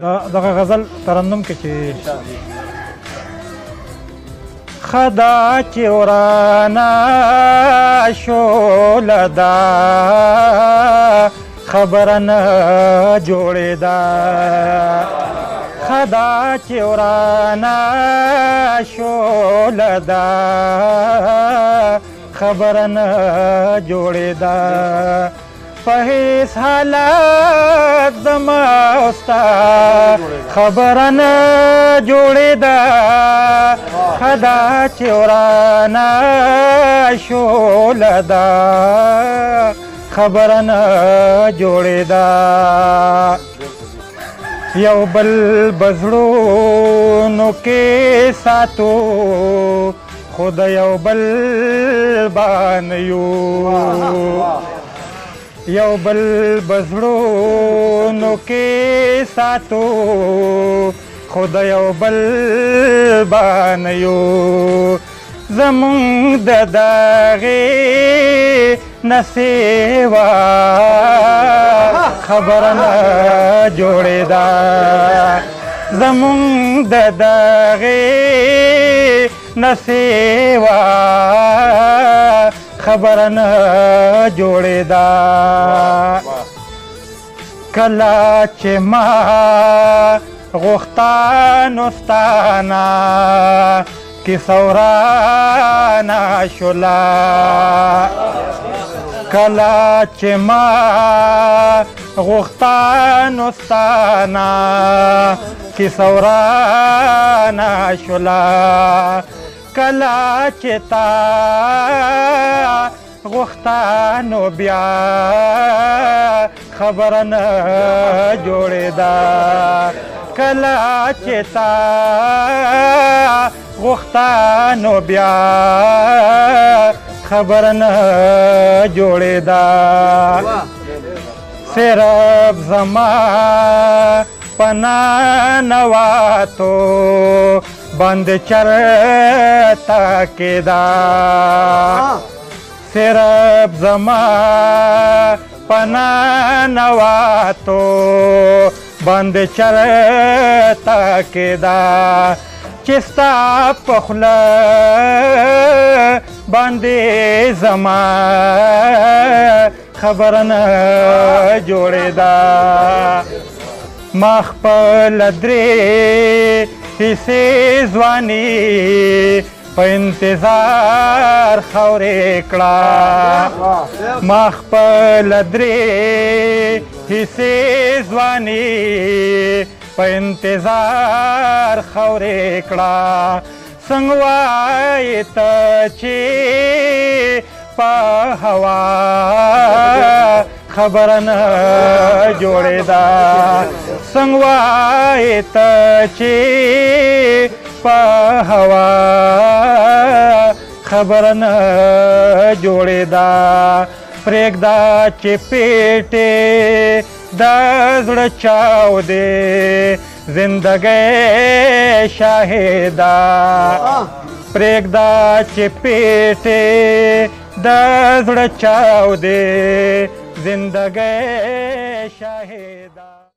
دغه غزل ترنم کې چې خدا چې ورانه شوله ده خبره نه جوړېده خدا چې ورانه شوله ده خبره نه جوړېده په هیڅ حالت زما او ستا خبره نه جوړېده خدا چې ورانه شوله ده خبره نه جوړېده یو بل بزړونو کې ساتو خو د یو بل باندې یو یو بل بزړونو کې ساتو خو د یو بل باندې یو زمونږ د دغې نه سیوا خبره نه جوړېده زمونږ د دغې نه سیوا خبره نه جوړېده کله چې ما غوښتنو ستانه کیسه ورانه شوله کله چې ما غوښتنو ستانه کیسه ورانه شوله کله چې تا غوښتنو بیا خبره نه جوړېده کله چې تا غوښتنو بیا خبره نه جوړېده صرف زما په ننواتو باندې چرته کېده صرف زما په ننواتو باندې چرته کېده چې ستا په خوله باندې زما خبره نه جوړېده ما خپله درې حصې ځواني په انتظار خاورې کړه ما خپله درې حصې ځواني په انتظار خاورې کړه څنګه وایې ته چې په هوا خبره نه جوړېده څنګه وایې ته چې په هوا خبره نه جوړېده پرېږده چې پیټې د زړه چاودې زندګۍ شاهده پرېږده چې پیټې د زړه چاودې زندګۍ شاهده